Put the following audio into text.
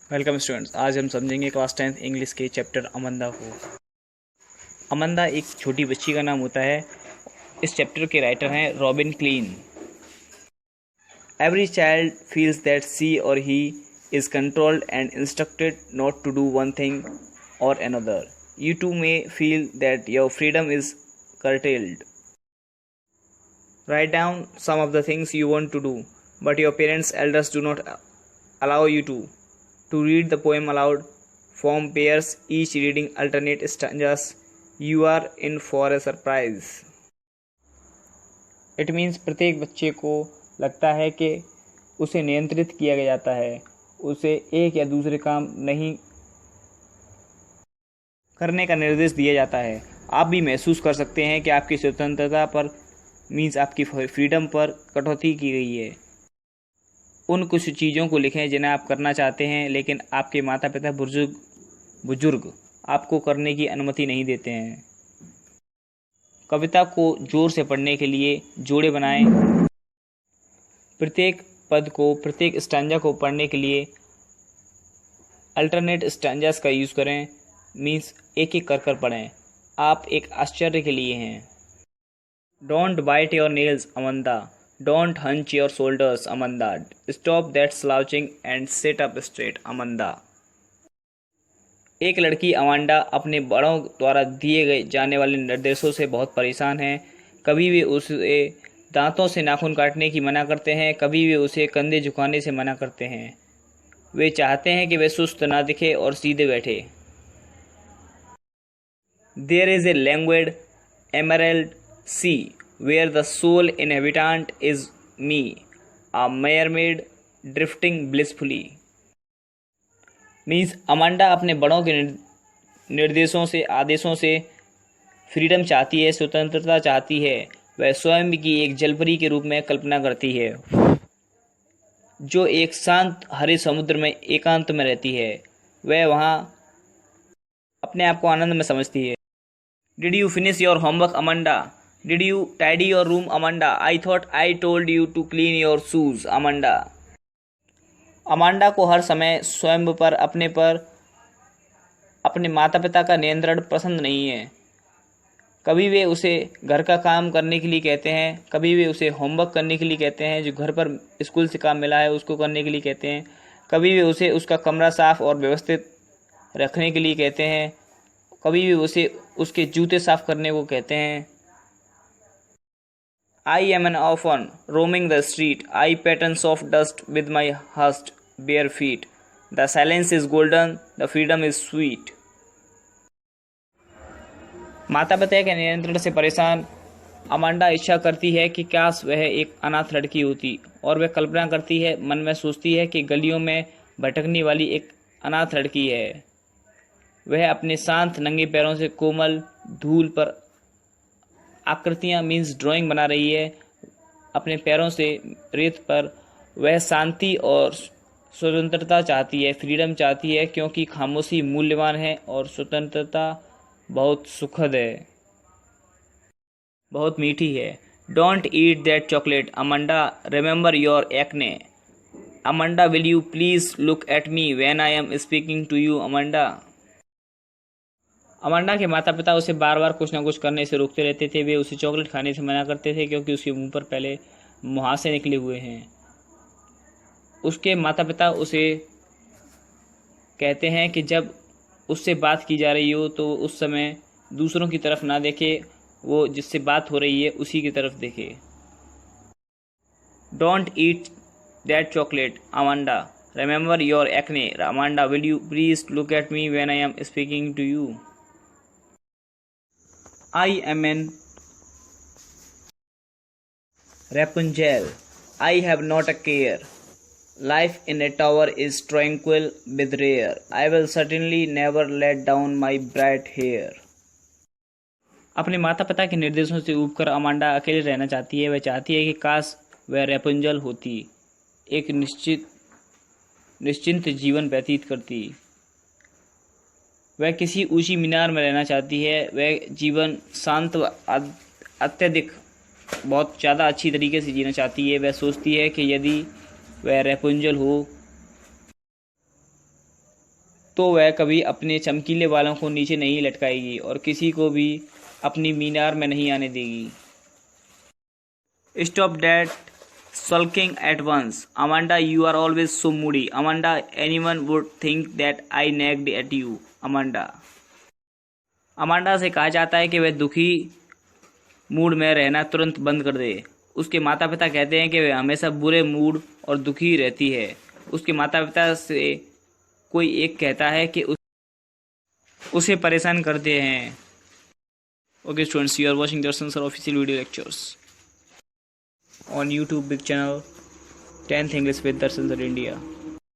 Welcome students. आज हम समझेंगे क्लास 10th इंग्लिश के चैप्टर अमंदा को। अमंदा एक छोटी बच्ची का नाम होता है। इस चैप्टर के राइटर हैं Robin Klein. Every child feels that she or he is controlled and instructed not to do one thing or another. You too may feel that your freedom is curtailed. Write down some of the things you want to do, but your parents' elders do not allow you to. To read the poem aloud, form pairs, each reading alternate stanzas. You are in for a surprise. It means प्रत्येक बच्चे को लगता है कि उसे नियंत्रित किया जाता है, उसे एक या दूसरे काम नहीं करने का निर्देश दिया जाता है। आप भी महसूस कर सकते हैं कि आपकी स्वतंत्रता पर मीन्स आपकी फ्रीडम पर कटौती की गई है। उन कुछ चीज़ों को लिखें जिन्हें आप करना चाहते हैं, लेकिन आपके माता पिता बुजुर्ग आपको करने की अनुमति नहीं देते हैं। कविता को जोर से पढ़ने के लिए जोड़े बनाएं। प्रत्येक पद को, प्रत्येक स्टैंजा को पढ़ने के लिए अल्टरनेट स्टैंजास का यूज़ करें। मीन्स एक एक कर पढ़ें। आप एक आश्चर्य के लिए हैं। Don't bite your nails Amanda, don't hunch your shoulders Amanda, stop that slouching and sit up straight Amanda. एक लड़की अमांडा अपने बड़ों द्वारा दिए गए जाने वाले निर्देशों से बहुत परेशान है। कभी वे उसे दांतों से नाखून काटने की मना करते हैं, कभी वे उसे कंधे झुकाने से मना करते हैं। वे चाहते हैं कि वे सुस्त ना दिखे और सीधे बैठे। There is a languid emerald sea where the sole inhabitant is me, a mermaid drifting blissfully. Means Amanda अपने बड़ों के निर्देशों से, आदेशों से फ्रीडम चाहती है, स्वतंत्रता चाहती है। वह स्वयं की एक जलपरी के रूप में कल्पना करती है जो एक शांत हरे समुद्र में एकांत में रहती है। वह वहाँ अपने आप को आनंद में समझती है। Did you finish your homework, Amanda? Did you tidy your room, Amanda? I thought I told you to clean your shoes, Amanda. Amanda को हर समय स्वयं पर, अपने माता पिता का नियंत्रण पसंद नहीं है। कभी वे उसे घर का काम करने के लिए कहते हैं, कभी वे उसे होमवर्क करने के लिए कहते हैं, जो घर पर स्कूल से काम मिला है उसको करने के लिए कहते हैं। कभी वे उसे उसका कमरा साफ और व्यवस्थित रखने के लिए कहते हैं, कभी भी उसे उसके जूते साफ करने को कहते हैं। I am an orphan roaming the street. I pattern soft dust with my hushed bare feet. The silence is golden, the freedom is sweet. माता पिता के नियंत्रण से परेशान अमांडा इच्छा करती है कि काश वह एक अनाथ लड़की होती, और वह कल्पना करती है, मन में सोचती है कि गलियों में भटकने वाली एक अनाथ लड़की है। वह अपने शांत नंगे पैरों से कोमल धूल पर आकृतियां मीन्स ड्राइंग बना रही है। अपने पैरों से रेत पर वह शांति और स्वतंत्रता चाहती है, फ्रीडम चाहती है, क्योंकि खामोशी मूल्यवान है और स्वतंत्रता बहुत सुखद है, बहुत मीठी है। Don't eat that chocolate Amanda, remember your acne Amanda, will you please look at me when I am speaking to you Amanda. Amanda के माता पिता उसे बार बार कुछ न कुछ करने से रोकते रहते थे। वे उसे चॉकलेट खाने से मना करते थे क्योंकि उसके मुंह पर पहले मुहासे निकले हुए हैं। उसके माता पिता उसे कहते हैं कि जब उससे बात की जा रही हो तो उस समय दूसरों की तरफ ना देखे, वो जिससे बात हो रही है उसी की तरफ देखे। Don't eat that chocolate Amanda, remember your acne Amanda, will you please look at me when I am speaking to you. I am an Rapunzel. I have not a care. Life in a tower is tranquil with rare. I will certainly never let down my bright hair. अपने माता पिता के निर्देशों से ऊबकर Amanda अकेले रहना चाहती है। वह चाहती है कि काश वह रेपुंजल होती, एक निश्चिंत जीवन व्यतीत करती। वह किसी ऊंची मीनार में रहना चाहती है। वह जीवन शांत, अत्यधिक, बहुत ज़्यादा अच्छी तरीके से जीना चाहती है। वह सोचती है कि यदि वह रेपुंजल हो तो वह कभी अपने चमकीले बालों को नीचे नहीं लटकाएगी और किसी को भी अपनी मीनार में नहीं आने देगी। Stop that sulking at once. Amanda, you are always so moody. Amanda, anyone would think that I nagged at you. Amanda. Amanda से कहा जाता है कि वह दुखी मूड में रहना तुरंत बंद कर दे। उसके माता पिता कहते हैं कि वह हमेशा बुरे मूड और दुखी रहती है। उसके माता पिता से कोई एक कहता है कि उसे परेशान करते हैं। Okay students, you are watching Darshan sir official video lectures on YouTube big channel 10th English with Darshan Sir India.